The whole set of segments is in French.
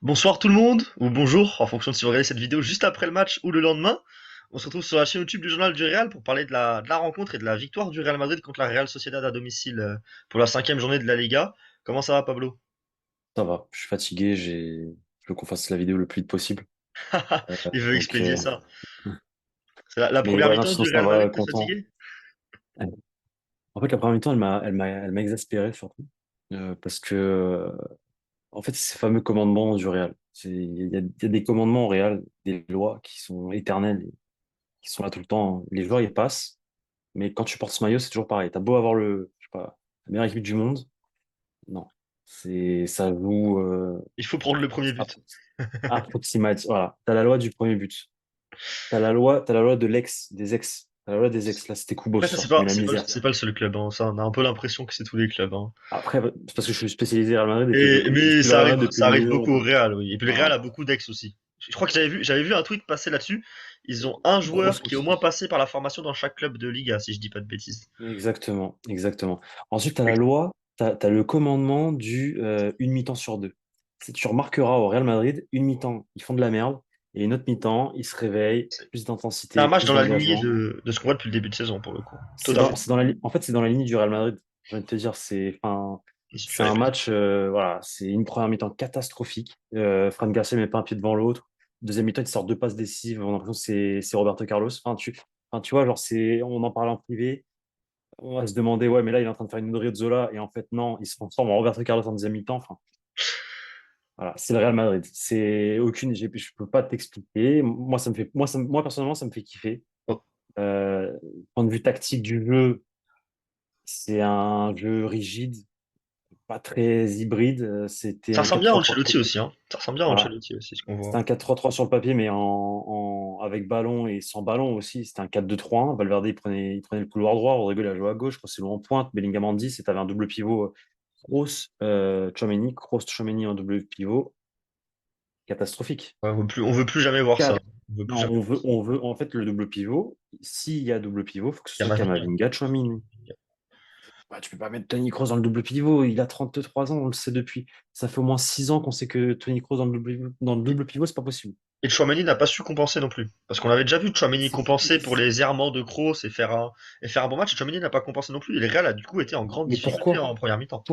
Bonsoir tout le monde, ou bonjour, en fonction de si vous regardez cette vidéo juste après le match ou le lendemain. On se retrouve sur la chaîne YouTube du Journal du Real pour parler de la rencontre et de la victoire du Real Madrid contre la Real Sociedad à domicile pour la cinquième journée de la Liga. Comment ça va, Pablo? Ça va, je suis fatigué, je veux qu'on fasse la vidéo le plus vite possible. Il veut Donc, expédier ça. C'est la mais première ouais, non, mi-temps sinon du ça Real Madrid, va, t'es content. fatigué? En fait, la première mi-temps, elle m'a exaspéré surtout. Parce que, en fait, c'est ces fameux commandements du Real. Il y a des commandements au Real, des lois qui sont éternelles, qui sont là tout le temps, hein. Les joueurs, ils passent, mais quand tu portes ce maillot, c'est toujours pareil. T'as beau avoir je sais pas, la meilleure équipe du monde, non. Ça joue, Il faut prendre le premier but. approximatif. Voilà. T'as la loi du premier but. T'as la loi des ex. T'as la loi des ex. Là, c'était Kubo Après, ce ça, soir qui met la misère. c'est pas le seul club, hein. Ça, on a un peu l'impression que c'est tous les clubs, hein. Après, c'est parce que je suis spécialisé Real Madrid et je Mais suis le Real Madrid depuis ça le arrive milieu. beaucoup au Real, oui. Et puis le Real Voilà. a beaucoup d'ex aussi. Je crois que j'avais vu un tweet passer là-dessus. Ils ont un Gros joueur qui est au moins souci. passé par la formation dans chaque club de Liga, si je dis pas de bêtises. Exactement, exactement. Ensuite, t'as la Ex- loi, t'as le commandement du une mi-temps sur deux. Si tu remarqueras au Real Madrid, une mi-temps, ils font de la merde, et une autre mi-temps, ils se réveillent, C'est plus c'est un d'intensité, match plus dans la lignée d'engagement. de ce qu'on voit depuis le début de saison, pour le coup. Totalement. En fait, c'est dans la ligne du Real Madrid. Je viens de te dire, Et si tu c'est fais un répéter. match, voilà, c'est une première mi-temps catastrophique. Fran Garcia met pas un pied devant l'autre. Deuxième mi-temps, il sort deux passes décisives. On a l'impression que c'est Roberto Carlos. Tu vois, genre, on en parle en privé. On va se demander, ouais, mais là, il est en train de faire une de Zola. Et en fait, non, il se transforme en Roberto Carlos en deuxième mi-temps. Enfin, voilà, c'est le Real Madrid. Je peux pas t'expliquer. Moi, moi, personnellement, ça me fait kiffer. Oh. Point de vue tactique du jeu, c'est un jeu rigide, pas très hybride. C'était Ça un ressemble bien à 4-3-3. Ancelotti aussi, hein. Ça ressemble bien à Voilà. Ancelotti aussi, ce qu'on C'était voit. un 4-3-3 sur le papier, mais avec ballon et sans ballon aussi. C'était un 4-2-3-1. Valverde, il prenait le couloir droit. Rodrigo, il a joué à gauche. Rosselló en pointe. Bellingham en 10. Et tu avais un double pivot Kroos, Tchouaméni. Kroos, Tchouaméni en double pivot. Catastrophique. Ouais, on veut plus jamais voir ça. Quatre. On veut plus Non, jamais voir ça. en fait, le double pivot, s'il y a double pivot, il faut que ce soit Camavinga. Camavinga, Tchouaméni. Bah, tu peux pas mettre Tony Kroos dans le double pivot. Il a 33 ans, on le sait depuis. Ça fait au moins 6 ans qu'on sait que Tony Kroos dans le double pivot, c'est pas possible. Et Tchouaméni n'a pas su compenser non plus. Parce qu'on avait déjà vu Tchouaméni C'est- compenser pour c'est- les errements de Kroos et faire un bon match. Et Tchouaméni n'a pas compensé non plus. Et le Real a du coup été en grande Mais difficulté pourquoi? en première mi-temps.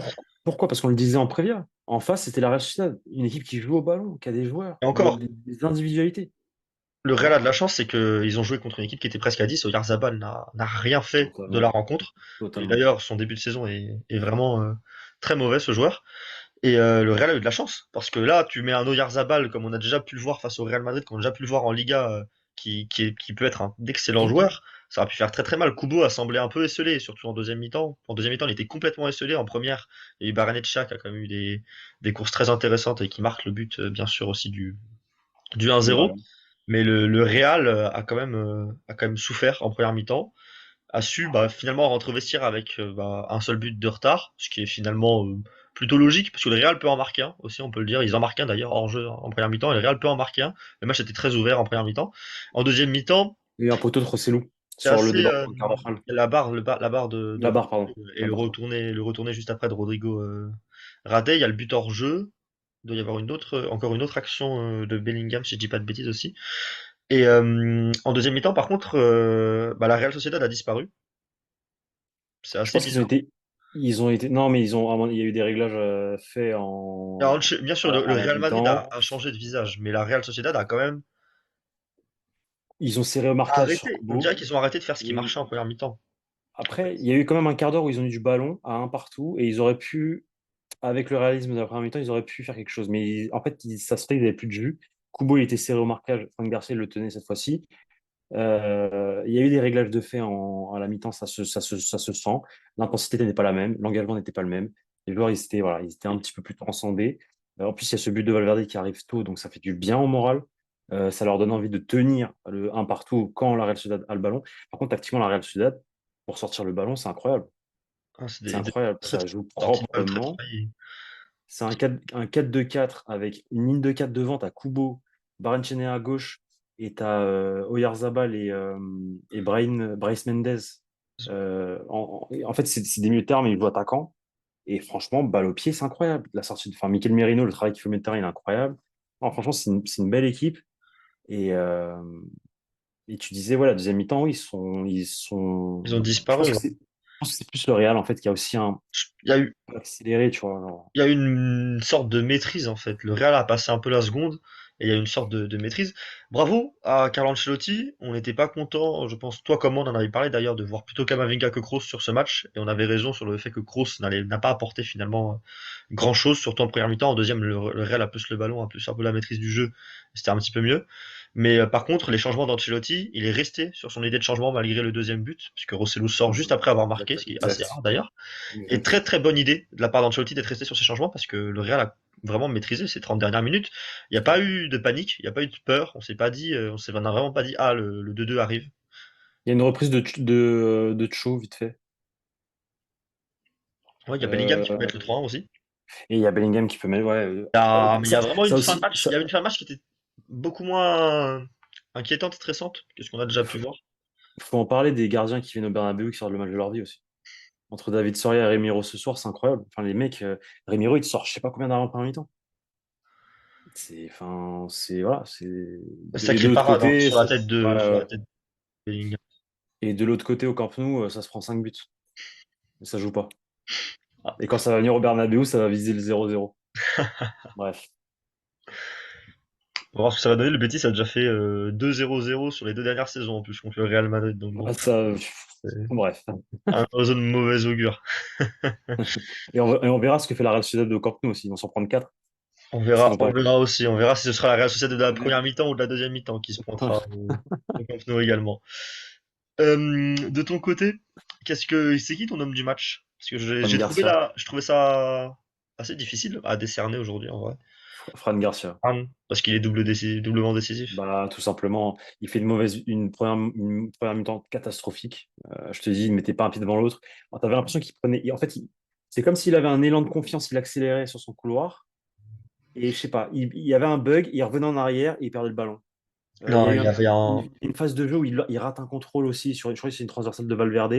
Pourquoi? Parce qu'on le disait en prévia. En face, c'était la Real Sociedad, une équipe qui joue au ballon, qui a des joueurs, Et encore, des individualités. le Real a de la Voilà. chance, c'est qu'ils ont joué contre une équipe qui était presque à 10. Oyarzabal n'a rien fait de la Totalement. rencontre. Et Totalement. d'ailleurs, son début de saison est vraiment très mauvais, ce joueur. Et le Real a eu de la chance. Parce que là, tu mets un Oyarzabal, comme on a déjà pu le voir face au Real Madrid, comme on a déjà pu le voir en Liga, qui peut être un d'excellents joueurs. Ça aurait pu faire très très mal. Kubo a semblé un peu esselé, surtout en deuxième mi-temps. En deuxième mi-temps, il était complètement esselé. En première, il y a eu Barrenetxia qui a quand même eu des courses très intéressantes et qui marque le but, bien sûr, aussi du Voilà. 1-0. Mais le Real a quand même souffert en première mi-temps, a su finalement rentrer au vestiaire avec un seul but de retard, ce qui est finalement plutôt logique, parce que le Real peut en marquer un aussi, on peut le dire. Ils en marquent un d'ailleurs hors jeu en première mi-temps, et le Real peut en marquer un. Le match était très ouvert en première mi-temps. En deuxième mi-temps, Et un poteau de Rosselló c'est sur le assez débordement de Carvajal. la barre de La barre, pardon. Rodrigo et La barre. le retourner juste après de Rodrigo raté. Il y a le but hors jeu. Il doit y avoir encore une autre action de Bellingham, si je dis pas de bêtises aussi. Et en deuxième mi-temps, par contre, la Real Sociedad a disparu. C'est Je assez pense bizarre. ils ont été, non, mais il y a eu des réglages faits Alors, bien sûr, à le la Real Madrid mi-temps. a changé de visage, mais la Real Sociedad a quand même Ils ont serré au marquage sur arrêté. On Kubo. dirait qu'ils ont arrêté de faire ce qui Et marchait en première mi-temps. En après, fait. il y a eu quand même un quart d'heure où ils ont eu du ballon à un partout et ils auraient pu, avec le réalisme de la première mi-temps, ils auraient pu faire quelque chose. Mais en fait, ça se fait, ils n'avaient plus de jus. Kubo, il était serré au marquage. Franck Garcia le tenait cette fois-ci. Il y a eu des réglages de fait à la mi-temps, ça se sent. L'intensité n'est pas la même, l'engagement n'était pas le même. Les joueurs, voilà, ils étaient un petit peu plus transcendés. En plus, il y a ce but de Valverde qui arrive tôt, donc ça fait du bien au moral. Ça leur donne envie de tenir le un partout quand la Real Sociedad a le ballon. Par contre, tactiquement, la Real Sociedad, pour sortir le ballon, c'est incroyable. Ah, c'est C'est des incroyable. très, Ça joue sorties de balle très proprement. travaillées. C'est un 4-2-4 avec une ligne de 4 devant. T'as Kubo, Barrenechea à gauche et t'as Oyarzabal et Bryce Mendez. En fait, c'est des milieux de terrain, mais ils jouent attaquant. Et franchement, balle au pied, c'est incroyable. La sortie de, enfin, Mikel Merino, le travail qu'il fait au milieu de terrain, il est incroyable. Non, franchement, c'est une belle équipe. Et, euh, et tu disais, voilà, deuxième mi-temps, Ils ont je pense disparu. que Ouais. c'est plus le Real, en fait, qui a aussi un Il y a eu, peu accéléré, tu vois. Alors, il y a eu une sorte de maîtrise en fait. Le Real a passé un peu la seconde et il y a eu une sorte de maîtrise. Bravo à Carlo Ancelotti. On n'était pas content, je pense, toi comme moi, on en avait parlé d'ailleurs, de voir plutôt Camavinga que Kroos sur ce match. Et on avait raison sur le fait que Kroos n'a pas apporté finalement grand chose, surtout en première mi-temps. En deuxième, le Real a plus le ballon, a plus un peu la maîtrise du jeu. C'était un petit peu mieux. Mais par contre, les changements d'Ancelotti, il est resté sur son idée de changement malgré le deuxième but, puisque Rosselló sort juste après avoir marqué, ce qui est assez rare exact, d'ailleurs. Et exact. très très bonne idée de la part d'Ancelotti d'être resté sur ces changements parce que le Real a vraiment maîtrisé ces 30 dernières minutes. Il n'y a pas eu de panique, il n'y a pas eu de peur. On n'a vraiment pas dit ah le 2-2 arrive. Il y a une reprise de Cho, vite fait. Ouais, il y a Bellingham qui peut Euh, mettre le 3-1 aussi. et il y a Bellingham qui peut mettre. Ouais, Mais il y ça, a vraiment une ça fin de aussi, match. Il y avait une fin de match qui était beaucoup moins inquiétante, stressante que ce qu'on a déjà pu voir. faut en parler des gardiens qui viennent au Bernabéu qui sortent le match de leur vie aussi. Entre David Soria et Remiro ce soir, c'est incroyable. Enfin, les mecs, Remiro, il te sort je sais pas combien d'argent par mi-temps. Enfin, voilà, et de Sacré l'autre parade hein, côté, sur la voilà, tête de Bellingham. et de l'autre côté au Camp Nou, ça se prend 5 buts. Et ça joue pas. Ah, Et quand ça va venir au Bernabéu, ça va viser le 0-0. Bref. on va voir ce que ça va donner. Le Betis a déjà fait 2-0-0 sur les deux dernières saisons en plus contre le Real Madrid. Donc bon, Ah, ça, c'est bref. un oiseau de mauvais augure. Et on verra ce que fait la Real Sociedad au Camp Nou aussi. Ils vont s'en prendre 4. S'ils n'ont On pas. verra aussi. On verra si ce sera la Real Sociedad de la première mi-temps ou de la deuxième mi-temps qui se pointera au Camp Nou également. De ton côté, c'est qui ton homme du match? Parce que Fran Garcia. je trouvais ça assez difficile à décerner aujourd'hui en vrai. Fran Garcia. Parce qu'il est doublement décisif. Bah, tout simplement, il fait une première mi-temps catastrophique. Je te dis, il ne mettait pas un pied devant l'autre. Tu avais l'impression qu'il prenait. En fait, c'est comme s'il avait un élan de confiance, il accélérait sur son couloir. Et je sais pas, il y avait un bug, il revenait en arrière et il perdait le ballon. Il y a Non, eu il y avait un. une phase de jeu où il rate un contrôle aussi. Je crois que c'est une transversale de Valverde.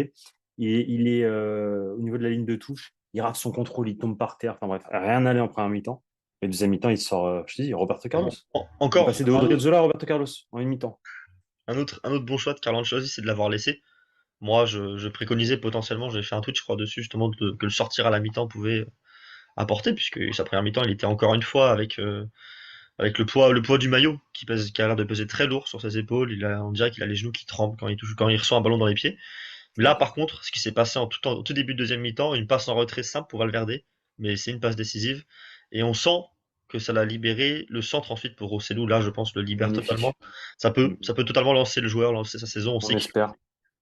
Il est au niveau de la ligne de touche. Il rate son contrôle, il tombe par terre. Enfin bref, rien n'allait en première mi-temps. Et deuxième mi-temps, il sort, je te dis, Roberto Carlos. Il est Encore passé de Odriozola à Roberto Carlos en une mi-temps. un autre bon choix de Carlo Ancelotti, c'est de l'avoir laissé. Moi, je préconisais potentiellement, j'ai fait un tweet, je crois, dessus, justement, que le sortir à la mi-temps pouvait apporter, puisque sa première mi-temps, il était encore une fois avec le poids du maillot, qui a l'air de peser très lourd sur ses épaules. On dirait qu'il a les genoux qui tremblent quand il reçoit un ballon dans les pieds. Là, par contre, ce qui s'est passé au tout début de deuxième mi-temps, une passe en retrait simple pour Valverde, mais c'est une passe décisive. Et on sent que ça l'a libéré. Le centre ensuite pour Rosselló, là, je pense, le libère totalement. Magnifique. Mm. Ça peut totalement lancer le joueur, lancer sa saison. On On sait espère.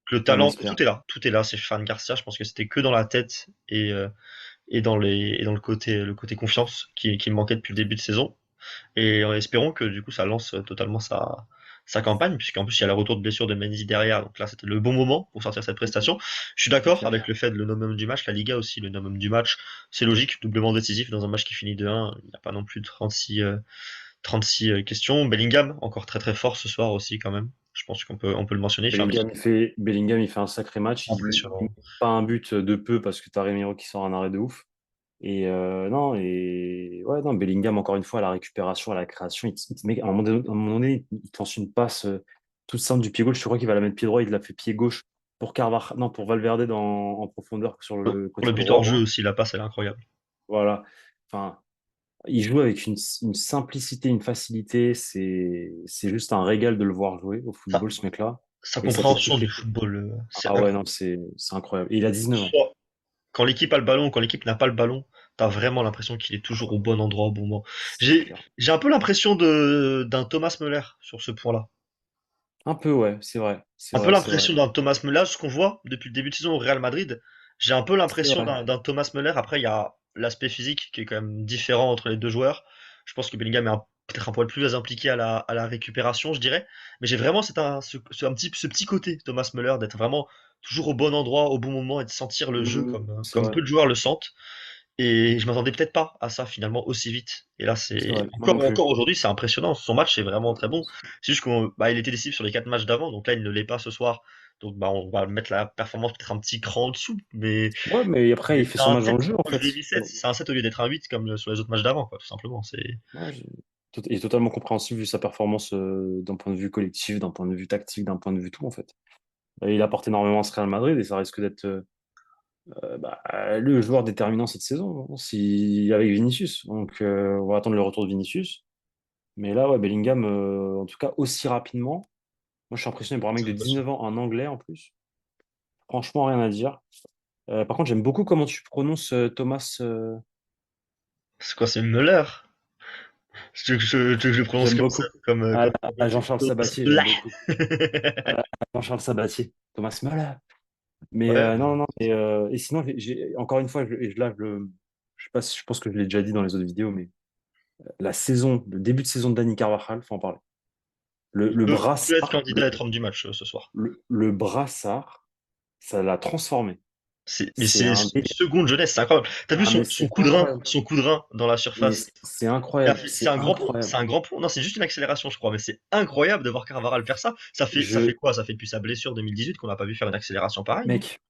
que le On talent, espère. tout est là. C'est Fan Garcia. Je pense que c'était que dans la tête et dans le côté confiance qui me manquait depuis le début de saison. Et espérons que du coup ça lance totalement sa campagne, puisqu'en plus il y a le retour de blessure de Mendy derrière, donc là c'était le bon moment pour sortir cette prestation. Je suis C'est d'accord clair. avec le fait de le nommer homme du match, la Liga aussi le nomme homme du match, c'est logique, doublement décisif dans un match qui finit 2-1, il n'y a pas non plus 36 questions. Bellingham, encore très très fort ce soir aussi quand même, je pense on peut le mentionner, il fait un petit Bellingham, il fait un sacré match. Il met impressionnant. pas un but de peu parce que tu as Remiro qui sort un arrêt de ouf. Non, et ouais, non, Bellingham, encore une fois, à la récupération, à la création, à un moment donné, il te lance une passe toute simple du pied gauche. Je crois qu'il va la mettre pied droit, il l'a fait pied gauche non, pour Valverde en profondeur sur le Pour le côté but hors droit. jeu aussi, la passe elle est incroyable. Voilà. Enfin, il joue avec une simplicité, une facilité. C'est juste un régal de le voir jouer au Sa, football, ce mec-là. sa Et ça fait compréhension du kiffer. football, c'est Ah ouais, incroyable. non, c'est incroyable. Et il a 19 ans. Soit quand l'équipe a le ballon, quand l'équipe n'a pas le ballon, t'as vraiment l'impression qu'il est toujours au bon endroit au bon moment. C'est clair. J'ai un peu l'impression d'un Thomas Müller sur ce point-là. Un peu, ouais, c'est vrai. C'est Un peu vrai, c'est vrai. l'impression d'un Thomas Müller, ce qu'on voit depuis le début de saison au Real Madrid. J'ai un peu C'est l'impression vrai. d'un Thomas Müller. Après, il y a l'aspect physique qui est quand même différent entre les deux joueurs. Je pense que Bellingham est peut-être un poil plus impliqué à la récupération, je dirais. Mais j'ai vraiment ce petit côté Thomas Müller d'être vraiment toujours au bon endroit, au bon moment et de sentir le jeu C'est comme vrai. peu de joueurs le sentent. Et je m'attendais peut-être pas à ça finalement aussi vite. Et là, C'est c'est vrai. Moi non plus. encore aujourd'hui, c'est impressionnant. Son match est vraiment très bon. C'est juste il était décisif sur les 4 matchs d'avant, donc là, il ne l'est pas ce soir. Donc, on va mettre la performance peut-être un petit cran en dessous, Ouais, mais après, il mais fait c'est son un match dans 7 le jeu, en au lieu fait. des 7. C'est un 7 au lieu d'être un 8 comme sur les autres matchs d'avant, quoi, tout simplement. C'est Ouais, Il est totalement compréhensible vu sa performance d'un point de vue collectif, d'un point de vue tactique, d'un point de vue tout, en fait. Et il apporte énormément à ce Real Madrid et ça risque d'être bah, le joueur déterminant cette saison, hein, si, avec Vinicius. Donc, on va attendre le retour de Vinicius. Mais là, ouais, Bellingham, en tout cas, aussi rapidement. Moi, je suis impressionné pour un mec C'est de 19 impressionnant. ans, un Anglais en plus. Franchement, rien à dire. Par contre, j'aime beaucoup comment tu prononces Thomas. C'est quoi, c'est Müller? Je le prononce J'aime comme ça, beaucoup. comme À Jean-Charles Thomas Sabatier, j'aime beaucoup. Müller. À Jean-Charles Sabatier. Thomas Müller. Mais Ouais, non, non. Et sinon, encore une fois, je sais pas si je pense que je l'ai déjà dit dans les autres vidéos, mais la saison, le début de saison de Dani Carvajal, faut en parler. Le il peut être brassard, candidat à être homme du match ce soir. le brassard, ça l'a transformé. Mais C'est c'est un, une seconde jeunesse, c'est incroyable. T'as vu ah, mais son c'est coup de rein, incroyable. son coup de rein dans la Mais surface. c'est incroyable. C'est C'est un grand pont, c'est incroyable. un grand pont. Non, c'est juste une accélération, je crois, mais c'est incroyable de voir Carvajal faire ça. Ça fait Je, quoi? Ça fait depuis sa blessure 2018 qu'on n'a pas vu faire une accélération pareille, non? mec,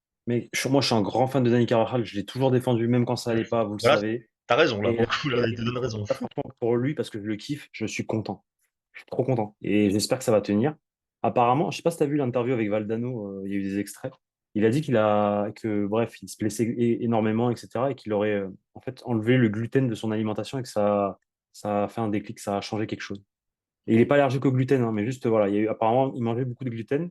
moi, je suis un grand fan de Dani Carvajal. Je l'ai toujours défendu, même quand ça allait pas, vous le Voilà, savez. t'as raison là, Et, beaucoup là, il te donne raison. franchement, pour lui, parce que je le kiffe, je suis content. Je suis trop content. Et j'espère que ça va tenir. Apparemment, je sais pas si tu as vu l'interview avec Valdano, il y a eu des extraits. Il a dit bref, il se blessait énormément, etc. Et qu'il aurait, en fait, enlevé le gluten de son alimentation et que ça a fait un déclic, ça a changé quelque chose. Et il n'est pas allergique au gluten, hein, mais juste, voilà, apparemment, il mangeait beaucoup de gluten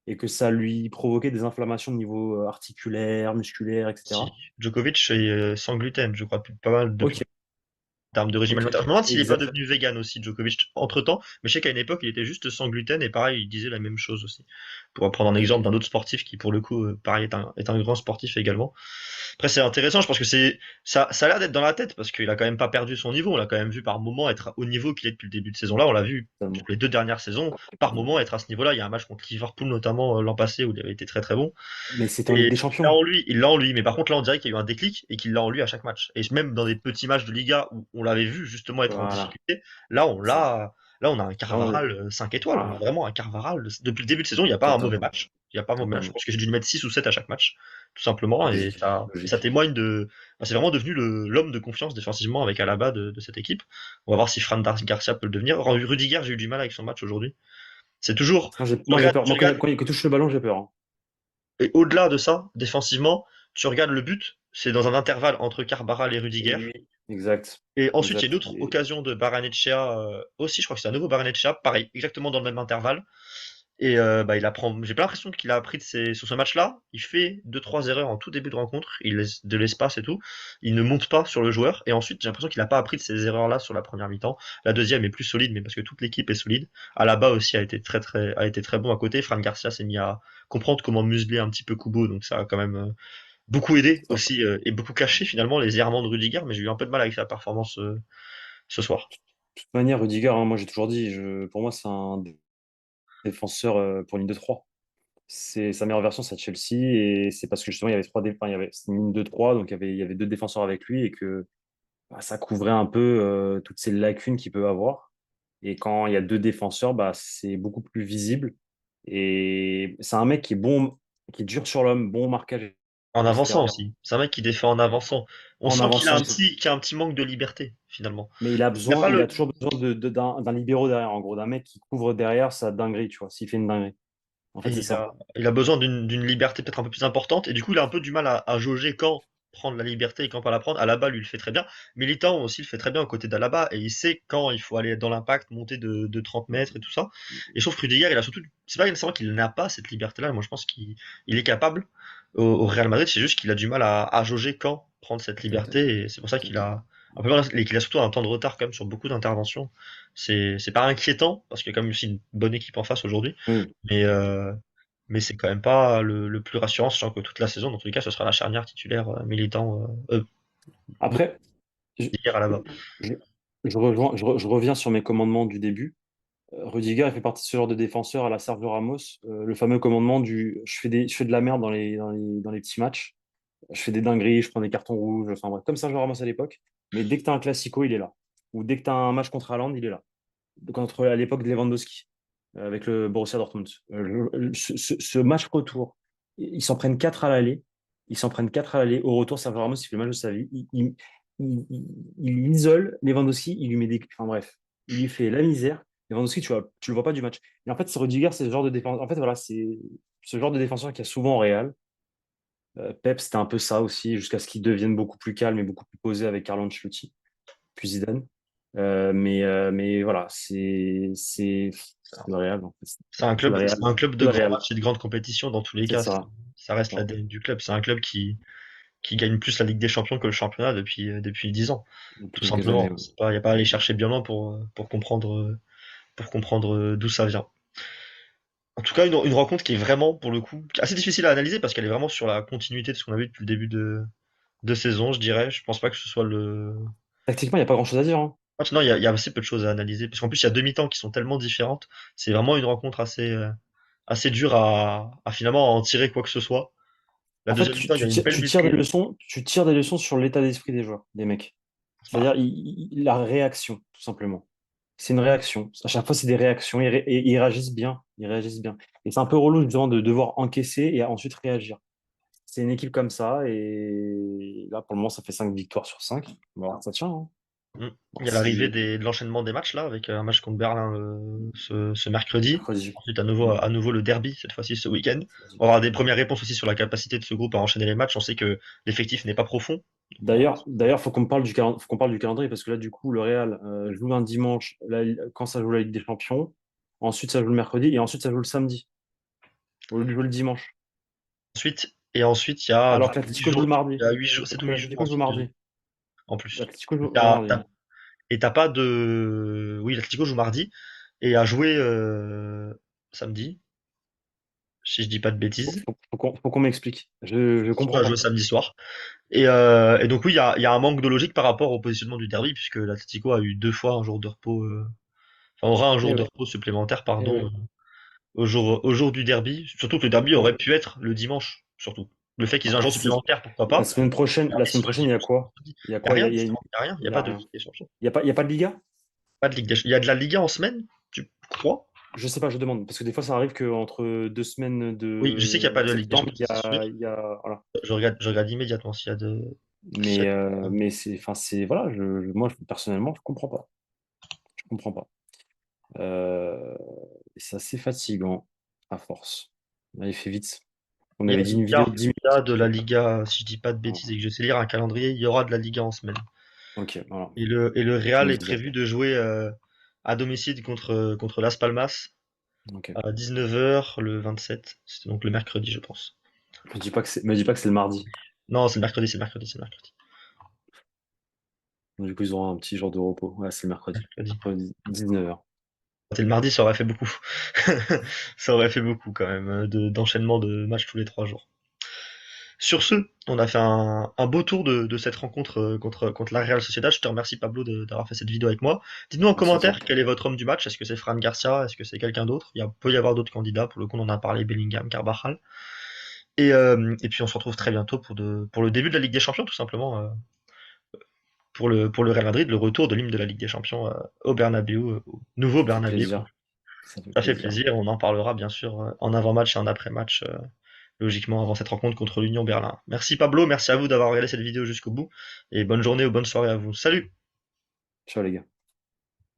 et que ça lui provoquait des inflammations au niveau articulaire, musculaire, Si, etc. Djokovic est sans gluten, je crois, depuis pas mal de Ok, termes de régime ok, alimentaire. Je me demande s'il n'est pas exact. devenu vegan aussi, Djokovic, entre-temps, mais je sais qu'à une époque, il était juste sans gluten, et pareil, il disait la même chose aussi. Pour prendre un exemple d'un autre sportif qui, pour le coup, pareil, est un grand sportif également. Après, c'est intéressant, je pense que ça a l'air d'être dans la tête, parce qu'il a quand même pas perdu son niveau, on l'a quand même vu par moment être au niveau qu'il est depuis le début de saison là, on l'a vu sur Totalement. les deux dernières saisons, par moment être à ce niveau-là. Il y a un match contre Liverpool notamment l'an passé où il avait été très très bon. Mais c'était en Ligue Et des Champions. il l'a en lui, mais par contre là on dirait qu'il y a eu un déclic et qu'il l'a en lui à chaque match. Et même dans des petits matchs de Liga où on l'avait vu justement être en Voilà. difficulté, là C'est- là on a un là, on est- Carvaral 5 étoiles, on a Ah, vraiment un Carvaral. Depuis le début de saison, il n'y a pas un mauvais totalement. match. Il y a pas un mauvais match. Je Totalement. pense que j'ai dû lui mettre 6 ou 7 à chaque match, tout simplement, Logique. et ça Logique. témoigne c'est vraiment devenu l'homme de confiance défensivement avec Alaba de cette équipe. On va voir si Garcia peut le devenir. Rudiger, j'ai eu du mal avec son match aujourd'hui. C'est toujours, Moi, j'ai peur. tu Moi, regardes quand il touche le ballon, j'ai peur, hein. et au-delà de ça, défensivement, tu regardes le but, c'est dans un intervalle entre Carvajal et Et Rudiger. lui, exact. Et ensuite, il y a une Exact. autre occasion de Barrenetxea aussi, je crois que c'est un nouveau Barrenetxea, pareil, exactement dans le même intervalle. Et bah, j'ai pas l'impression qu'il a appris sur ce match-là. Il fait deux trois erreurs en tout début de rencontre, il laisse de l'espace et tout. Il ne monte pas sur le joueur. Et ensuite, j'ai l'impression qu'il n'a pas appris de ces erreurs-là sur la première mi-temps. La deuxième est plus solide, mais parce que toute l'équipe est solide. Alaba aussi a été très bon à côté. Fran Garcia s'est mis à comprendre comment museler un petit peu Kubo, donc ça a quand même beaucoup aidé De aussi et beaucoup caché finalement les errements de Rudiger, mais j'ai eu un peu de mal avec sa performance ce soir. toute manière, Rudiger, hein, moi, j'ai toujours dit, pour moi, c'est un défenseur pour ligne de 3. C'est sa meilleure version, c'est à Chelsea. Et c'est parce que justement, il y avait c'était une ligne de 3, donc il y avait deux défenseurs avec lui et que bah, ça couvrait un peu toutes ces lacunes qu'il peut avoir. Et quand il y a deux défenseurs, bah, c'est beaucoup plus visible. Et c'est un mec qui est bon, qui est dur sur l'homme, bon au marquage En avançant extérieur, aussi. C'est un mec qui défend en avançant. On en sent avançant. qu'il a un petit manque de liberté finalement. Mais Il a pas il le. a toujours besoin d'un libéro derrière, en gros, d'un mec qui couvre derrière sa dinguerie, tu vois, s'il fait une dinguerie. En fait, Et c'est ça. il a besoin d'une liberté peut-être un peu plus importante. Et du coup, il a un peu du mal à jauger quand prendre la liberté et quand pas la prendre. Alaba, lui, le fait très bien. Militant aussi le fait très bien aux côtés d'Alaba. Et il sait quand il faut aller dans l'impact, monter de 30 mètres et tout ça. Et je trouve que Rudiger, il a surtout. C'est pas nécessairement qu'il n'a pas cette liberté-là. Moi, je pense qu'il est capable au Real Madrid. C'est juste qu'il a du mal à jauger quand prendre cette liberté. Et c'est pour ça qu'il a. Un peu mal, et qu'il a surtout un temps de retard quand même sur beaucoup d'interventions. C'est pas inquiétant, parce qu'il y a quand même aussi une bonne équipe en face aujourd'hui. Oui. Mais, mais c'est quand même pas le plus rassurant, sachant que toute la saison, dans tous les cas, ce sera la charnière titulaire militant Après, je, hier à la bas. je, je reviens sur mes commandements du début. Rudiger, il fait partie de ce genre de défenseur à la Sergio Ramos, le fameux commandement du je fais de la merde dans les petits matchs, je fais des dingueries, je prends des cartons rouges, enfin bref, comme Sergio Ramos à l'époque. Mais dès que tu as un classico, il est là. Ou dès que tu as un match contre Haaland, il est là. À l'époque de Lewandowski, avec le Borussia Dortmund. Ce match retour, ils s'en prennent 4 à l'aller. Ils s'en prennent 4 à l'aller. Au retour, Sergio Ramos, il fait le match de sa vie. Il isole Lewandowski, il lui met des. Enfin bref. il lui fait la misère. Lewandowski, tu le vois pas du match. Et en fait, Rudiger, c'est ce genre de défenseur. En fait, voilà, c'est ce genre de défenseur qu'il y a souvent au Real. Pep, c'était un peu ça aussi, jusqu'à ce qu'il devienne beaucoup plus calme et beaucoup plus posé avec Carlo Ancelotti, puis Zidane. Mais voilà, c'est le Real. En fait. C'est le C'est Real. un club de C'est le grands Real. matchs et de grandes compétitions dans tous les C'est cas. ça. Ça reste Bon, l'ADN du club. C'est un club qui gagne plus la Ligue des Champions que le championnat depuis 10 ans, tout depuis quelques années. simplement. Ouais. Il n'y a pas à aller chercher bien loin pour comprendre d'où ça vient. En tout cas, une rencontre qui est vraiment, pour le coup, assez difficile à analyser parce qu'elle est vraiment sur la continuité de ce qu'on a vu depuis le début de saison, je dirais. Je pense pas que ce soit le Tactiquement, il n'y a pas grand-chose à dire. Hein. match. Non, il y a assez peu de choses à analyser parce qu'en plus, il y a deux mi-temps qui sont tellement différentes. C'est vraiment une rencontre assez dure à finalement en tirer quoi que ce soit. La En fait, deuxième mi-temps, il y a une belle tu tires des leçons sur l'état d'esprit des joueurs, des mecs. bah, C'est-à-dire la réaction, tout simplement. C'est une réaction. À chaque fois, c'est des réactions et ils réagissent bien. Ils réagissent bien. Et c'est un peu relou, justement, de devoir encaisser et ensuite réagir. C'est une équipe comme ça. Et là, pour le moment, ça fait 5 victoires sur 5. Bon, ça tient. Hein. mm. Bon, Il y a l'arrivée si de l'enchaînement des matchs là, avec un match contre Berlin ce mercredi. mercredi. Ensuite, Mm. à nouveau le derby, cette fois-ci ce week-end. On va avoir des premières réponses aussi sur la capacité de ce groupe à enchaîner les matchs. On sait que l'effectif n'est pas profond. Donc, D'ailleurs, faut qu'on parle du calendrier parce que là, du coup, le Real joue un dimanche quand ça joue la Ligue des Champions. Ensuite, ça joue le mercredi et ensuite, ça joue le samedi au lieu de jouer le dimanche. ensuite, il y a Alors donc que l'Atlético joue le mardi. il y a 8 jours, Sauf 7 ou que 8 jours l'Atlético joue ensuite mardi. en plus. L'Atlético joue le T'as, mardi. t'as- et t'as pas de. Oui, l'Atlético joue mardi et a joué samedi, si je dis pas de bêtises. Faut qu'on m'explique. Je L'Atlético comprends a joué pas. samedi soir. Et donc oui, il y a un manque de logique par rapport au positionnement du derby, puisque l'Atlético a eu deux fois un jour de repos, enfin aura un jour Eh de ouais, repos supplémentaire, eh pardon, ouais. au jour du derby. Surtout que le derby aurait pu être le dimanche, surtout. Le fait qu'ils aient un Bah, jour supplémentaire, pourquoi pas. la Derby semaine soit le prochaine, il y a dimanche, quoi? mercredi. Il y a Il y a quoi? rien, justement, il y a Il y pas a de rien. Ligue des Champions. Il y a pas de Liga? Pas de Ligue des Il y a de la Liga en semaine, tu crois? Je sais pas, je demande. Parce que des fois, ça arrive qu'entre 2 semaines Oui, je sais qu'il n'y a pas de de Ligue des septembre, Champions, ça, c'est sûr. voilà. Je regarde immédiatement s'il y Mais enfin, voilà, moi, personnellement, je comprends pas. Je comprends pas. Euh, et c'est assez fatigant, à force. Là, il fait vite. On avait dit une vidéo de 10 il y a minutes. de la Liga, si je dis pas de Voilà. bêtises et que je sais lire un calendrier, il y aura de la Liga en semaine. Ok, voilà. Et le Je Real me est disais. prévu de jouer à domicile contre Las Palmas Ok. à 19h le 27. C'est donc le mercredi, je pense. Me dis pas que c'est le mardi. Non, c'est le mercredi, c'est le mercredi, c'est le mercredi. Du coup, ils auront un petit jour de repos. Ouais, c'est le mercredi. Mercredi. Mercredi, 19h. C'est le mardi, ça aurait fait beaucoup. Ça aurait fait beaucoup quand même, d'enchaînement de matchs tous les 3 jours. Sur ce, on a fait un beau tour de cette rencontre contre la Real Sociedad. Je te remercie Pablo d'avoir fait cette vidéo avec moi. Dites-nous en Merci à toi. commentaire quel est votre homme du match. Est-ce que c'est Fran Garcia? Est-ce que c'est quelqu'un d'autre? Peut y avoir d'autres candidats. Pour le coup, on en a parlé, Bellingham, Carvajal. Et puis on se retrouve très bientôt pour le début de la Ligue des Champions, tout simplement, pour le Real Madrid, le retour de l'hymne de la Ligue des Champions au Bernabéu, au nouveau Ça fait Bernabéu. plaisir. Ça fait Ça fait plaisir. plaisir, on en parlera bien sûr en avant-match et en après-match, logiquement avant cette rencontre contre l'Union Berlin. Merci Pablo, merci à vous d'avoir regardé cette vidéo jusqu'au bout, et bonne journée ou bonne soirée à vous. Salut! Ciao les gars.